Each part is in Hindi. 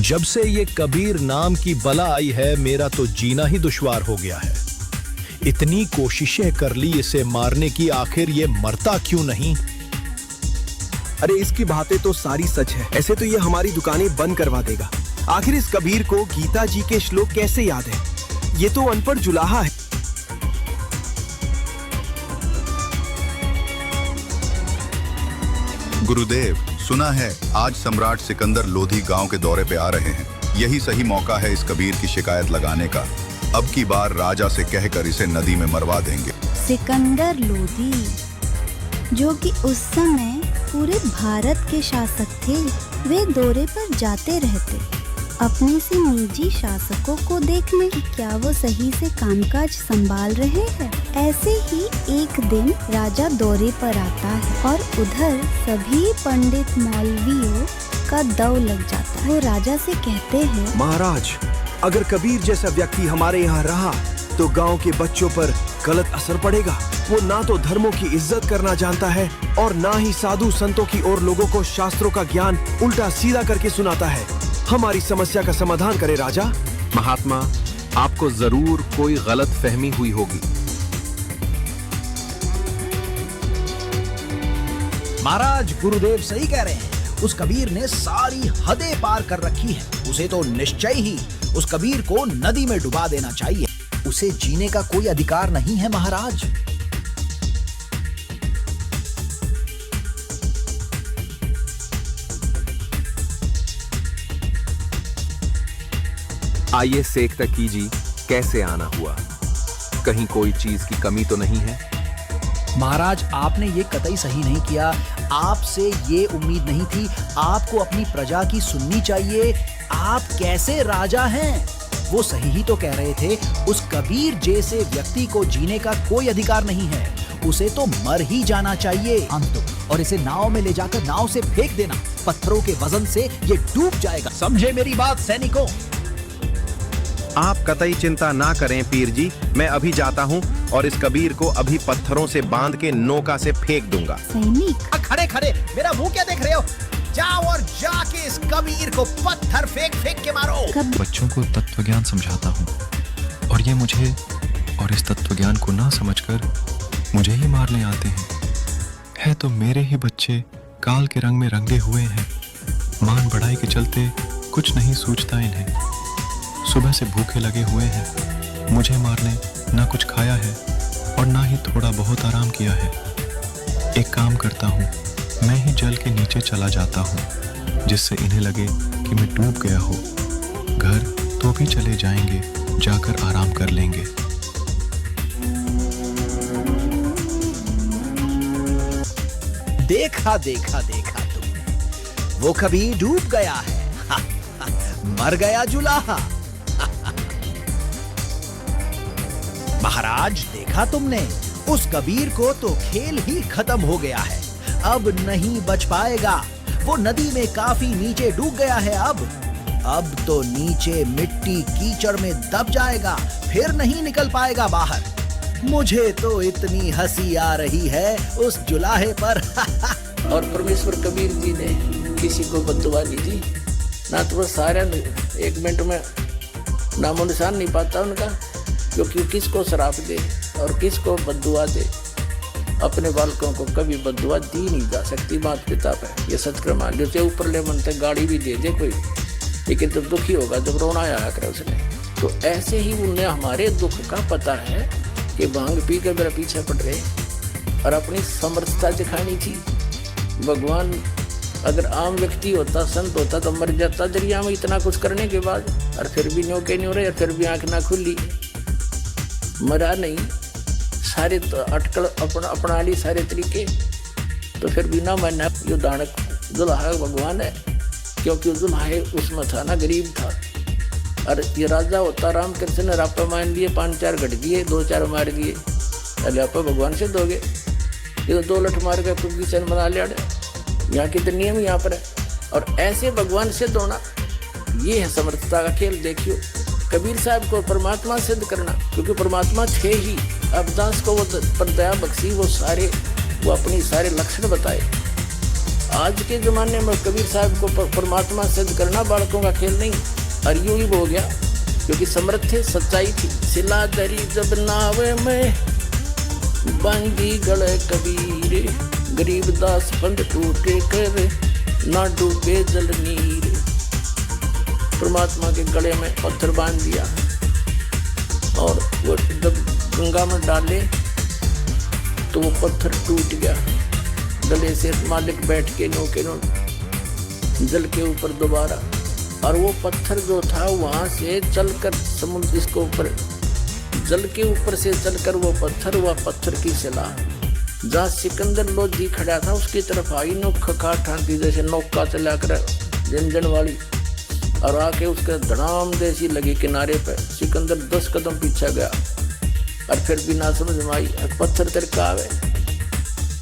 जब से ये कबीर नाम की बला आई है, मेरा तो जीना ही दुश्वार हो गया है। इतनी कोशिशें कर ली इसे मारने की, आखिर ये मरता क्यों नहीं? अरे इसकी बातें तो सारी सच है। ऐसे तो ये हमारी दुकानें बंद करवा देगा। आखिर इस कबीर को गीता जी के श्लोक कैसे याद है? ये तो अनपढ़ जुलाहा है। गुरुदेव, सुना है आज सम्राट सिकंदर लोधी गांव के दौरे पे आ रहे हैं। यही सही मौका है इस कबीर की शिकायत लगाने का। अब की बार राजा से कहकर इसे नदी में मरवा देंगे। सिकंदर लोधी, जो कि उस समय पूरे भारत के शासक थे, वे दौरे पर जाते रहते अपने से निजी शासकों को देखने कि क्या वो सही से कामकाज संभाल रहे हैं। ऐसे ही एक दिन राजा दौरे पर आता है और उधर सभी पंडित मौलवियों का दौर लग जाता है। वो राजा से कहते हैं, महाराज, अगर कबीर जैसा व्यक्ति हमारे यहाँ रहा तो गांव के बच्चों पर गलत असर पड़ेगा। वो ना तो धर्मों की इज्जत करना जानता है और ना ही साधु संतों की और लोगों को शास्त्रों का ज्ञान उल्टा सीधा करके सुनाता है। हमारी समस्या का समाधान करे राजा। महात्मा, आपको जरूर कोई गलत फहमी हुई होगी। महाराज, गुरुदेव सही कह रहे हैं। उस कबीर ने सारी हदें पार कर रखी है। उसे तो निश्चय ही उस कबीर को नदी में डुबा देना चाहिए। उसे जीने का कोई अधिकार नहीं है महाराज। आइए सेक तक कीजिए, कैसे आना हुआ? कहीं कोई चीज की कमी तो नहीं है? महाराज, आपने ये कतई सही नहीं किया। आपसे ये उम्मीद नहीं थी। आपको अपनी प्रजा की सुननी चाहिए। आप कैसे राजा हैं? वो सही ही तो कह रहे थे। उस कबीर जैसे व्यक्ति को जीने का कोई अधिकार नहीं है। उसे तो मर ही जाना चाहिए अंत, और इसे नाव में ले जाकर नाव से फेंक देना। पत्थरों के वजन से ये डूब जाएगा। समझे मेरी बात सैनिकों? आप कतई चिंता ना करें पीर जी, मैं अभी जाता हूँ और इस कबीर को अभी पत्थरों से बांध के नौका से फेंक दूंगा। सैनिक, खड़े खड़े मेरा मुंह क्या देख रहे हो? जाओ और जाके इस कबीर को पत्थर फेंक फेंक के मारो। बच्चों को तत्व ज्ञान समझाता हूँ और ये मुझे और इस तत्व ज्ञान को ना समझकर मुझे ही मारने आते हैं। है तो मेरे ही बच्चे काल के रंग में रंगे हुए हैं। मान बढ़ाई के चलते कुछ नहीं सूझता इन्हें। सुबह से भूखे लगे हुए हैं। मुझे मारने ना कुछ खाया है और ना ही थोड़ा बहुत आराम किया है। एक काम करता हूँ, मैं ही जल के नीचे चला जाता हूँ, जिससे इन्हें लगे कि मैं डूब गया हूँ। घर तो भी चले जाएंगे, जाकर आराम कर लेंगे। देखा देखा देखा तुमने, वो कभी डूब गया है। मर गया जुलाहा। महाराज, देखा तुमने, उस कबीर को तो खेल ही खत्म हो गया है। अब नहीं बच पाएगा। वो नदी में काफी नीचे डूब गया है। अब तो नीचे मिट्टी कीचड़ में दब जाएगा, फिर नहीं निकल पाएगा बाहर। मुझे तो इतनी हंसी आ रही है उस जुलाहे पर। और परमेश्वर कबीर जी ने किसी को बद्दुआ दी थी ना, तो वो सारे 1 मिनट में नामो निशान नहीं पाता उनका, क्योंकि किसको श्राप दे और किसको बद्दुआ दे। अपने बालकों को कभी बद्दुआ दी नहीं जा सकती माता पिता पे। ये सत्कर्म जैसे ऊपर ले मनते गाड़ी भी दे दे कोई, लेकिन जब दुखी होगा, जब रोना आया करे उसने, तो ऐसे ही उन्हें हमारे दुख का पता है कि भांग पी के मेरा पीछे पड़ रहे और अपनी समर्थता दिखानी थी। भगवान अगर आम व्यक्ति होता, संत होता, तो मर जाता दरिया में इतना कुछ करने के बाद, और फिर भी न्योके नहीं हो रहे, फिर भी आंख ना खुली। मरा नहीं, सारे तो अटकल अपना ली सारे तरीके, तो फिर भी ना माना। जो दानक दुल्हा भगवान है, क्योंकि दुल्हा उसमें था ना, गरीब था। और ये राजा होता रामकृष्ण ने रापा मान लिए, 5-4 घट दिए, 2-4 मार दिए। अरे आप भगवान से दोगे? ये तो 2 लठ मार के कुछ किचन बना लिया। यहाँ के तो नियम यहाँ पर है। और ऐसे भगवान से दोना, ये है समर्थता का खेल। देखियो कबीर साहब को परमात्मा सिद्ध करना, क्योंकि परमात्मा थे ही। अब दास को वो पर दया बख्शी, वो अपनी सारे लक्षण बताए। आज के जमाने में कबीर साहब को परमात्मा सिद्ध करना बालकों का खेल नहीं, और यूं ही हो गया क्योंकि समर्थ थे, सच्चाई थी। सिला दरी जब नावे में बांधी गले कबीर, गरीबदास फंद टूटे कर ना डूबे जल नीर। परमात्मा के गले में पत्थर बांध दिया और वो जब गंगा में डाले तो वो पत्थर टूट गया गले से। मालिक बैठ के नौके जल के ऊपर दोबारा, और वो पत्थर जो था वहां से चलकर समुद्र इसके ऊपर जल के ऊपर से चलकर वो पत्थर की सिला जहाँ सिकंदर लोधी खड़ा था उसकी तरफ आई, नौका ठानती जैसे नौका चला कर जंजन वाली, और आके उसके धड़ाम जैसी लगी किनारे पर। सिकंदर 10 कदम पीछे गया और फिर भी ना समझ में आई, पत्थर तिरका आवे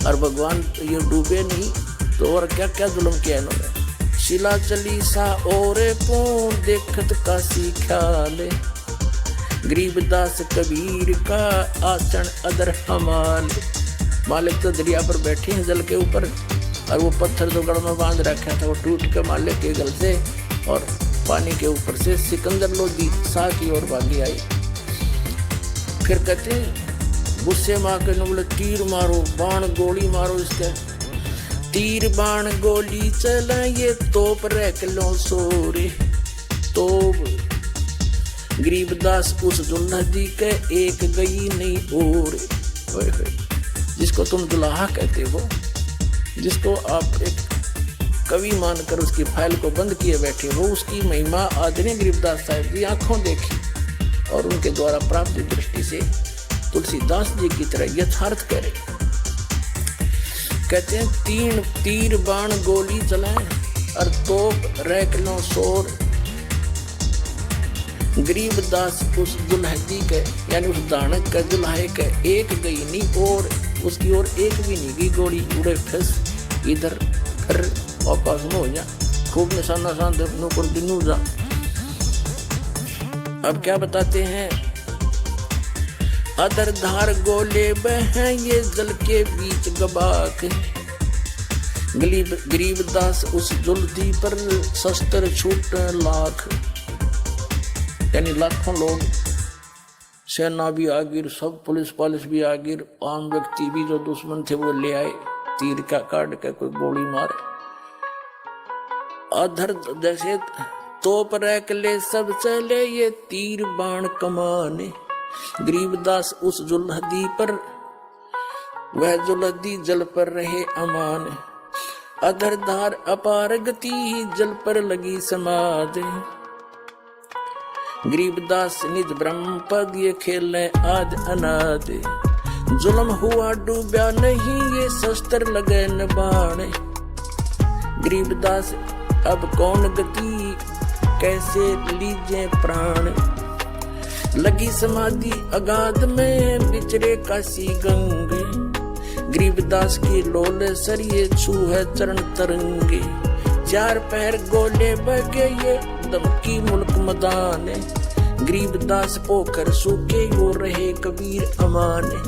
और भगवान ये डूबे नहीं तो और क्या क्या जुल्म किया इन्होंने। शिला चली सा और को देखत का ख्याल, गरीबदास कबीर का आसन अदर हमाल। मालिक तो दरिया पर बैठे हैं जल के ऊपर, और वो पत्थर जो गढ़ में बांध रखा था वो टूट के मालिक के गल से और पानी के ऊपर से सिकंदर लोधी सा की ओर भागी आई। फिर कहते हैं गुस्से माँ के बोले तीर मारो, बाण गोली मारो इसके। तीर बाण गोली चला ये तोप रख लो सोरे, तोप गरीबदास उस दुल्हा जी के एक गई नहीं और। जिसको तुम दुल्हा कहते हो, जिसको आप एक कवि मानकर उसकी फाइल को बंद किए बैठे हो, उसकी महिमा आदरणीय गरीबदास साहब जी आंखों देखी और उनके द्वारा प्राप्त दृष्टि से तुलसीदास जी की तरह यथार्थ करे। कहते हैं तीर बाण गोली चलाएं और तोप रैक लो शोर, गरीबदास उस दुल्हदी के यानी उस दानक के दुल्हे के एक गई नहीं और उसकी ओर एक भी नहीं गई गोली। उड़े फिस इधर फिर वापस में हो जा, खूब निशाना सान कर दिनू जा। अब क्या बताते हैं, अदर धार गोले बह ये जल के बीच गबाक, गरीबदास उस जुल्दी पर शस्त्र छूट लाख। यानी लाखों लोग, सेना भी आ गिर, सब पुलिस भी आ गिर, आम व्यक्ति भी जो दुश्मन थे वो ले आए, तीर का काट के कोई गोली मारे। अधर जैसे तोप रैक ले सब चले ये तीर बाण कमाने, गरीबदास उस जुल्हदी पर वह जुल्हदी जल पर रहे अमान। अधर धार अपार गति जल पर लगी समाज, गरीबदास निज ब्रह्म पद ये खेले आद अनाद। जुल्म हुआ डूबा नहीं ये शस्त्र लगे न बाण, गरीबदास अब कौन गति कैसे लीजे प्राण। लगी समाधि अगाध में बिचरे काशी गंगे, गरीबदास की लोले सरिये छूहे चरण तरंगे। चार पैर गोले बगे ये दमकी मुल्क मदाने, गरीबदास पोखर सूखे वो रहे कबीर अमाने।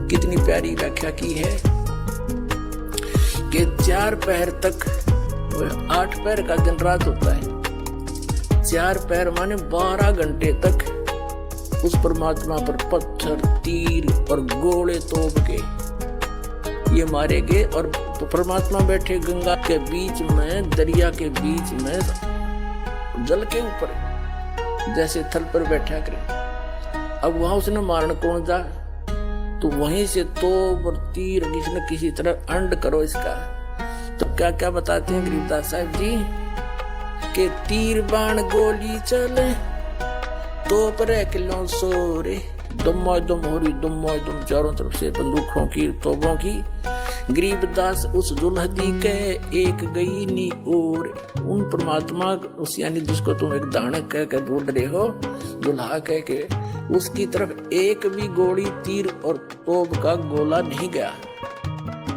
कितनी प्यारी व्याख्या की है कि 4 पैर तक, 8 पैर का दिन रात होता है, 4 पैर माने 12 घंटे तक उस परमात्मा पर पत्थर तीर और गोले तोप के ये मारे गए। और परमात्मा बैठे गंगा के बीच में, दरिया के बीच में, जल के ऊपर जैसे थल पर बैठा करे। अब वहां उसने मारन कौन जा, तो वहीं से तोप और तीर किसी न किसी तरह अंड करो इसका। तो क्या क्या बताते हैं गरीबदास साहब जी के तीर बाण गोली चले तोप रैक लो सोरे, दुम्मा दुम हो रही दुम्मा दुम चारों तरफ से बंदूकों की तोपों की। गरीबदास उस दुल्हदी के एक गई नी और। उन परमात्मा उस यानी जिसको तुम एक दानक कह के ढूंढ रहे हो, दुल्हा कह के, उसकी तरफ एक भी गोली तीर और तोप का गोला नहीं गया।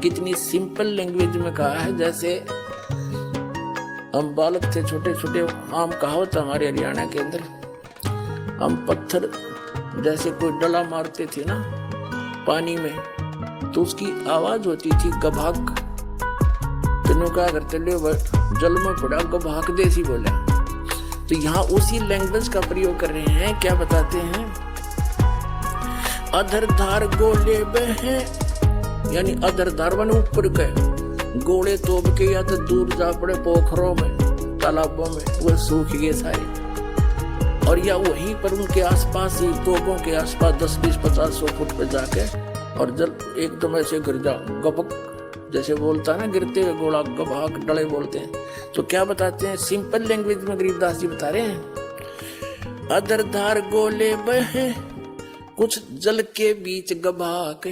कितनी सिंपल लैंग्वेज में कहा है, जैसे हम बालक थे छोटे छोटे, आम कहावत हमारे हरियाणा के अंदर, हम पत्थर जैसे कोई डला मारते थे ना पानी में, तो उसकी आवाज होती थी गभाक। तेनों क्या करते ले जल में पड़ा गभाक देसी बोला। तो यहाँ उसी लैंग्वेज का प्रयोग कर रहे हैं। क्या बताते हैं, अधर धार गोले बहे, यानी अधर धार बने ऊपर के गोले तोप के या तो दूर जा पड़े पोखरों में तालाबों में, वो सूख गए सारे। और या वहीं पर उनके आसपास ही तोपों के आसपास 10, 20, 50, 100 फुट पे जाके और जल एकदम ऐसे गिर जाओ, गपक जैसे बोलता है ना, गिरते हुए गोला गभाक डले बोलते हैं। तो क्या बताते हैं, सिंपल लैंग्वेज में गरीबदास जी बता रहे हैं, अधर धार गोले बहे कुछ जल के बीच गभाक,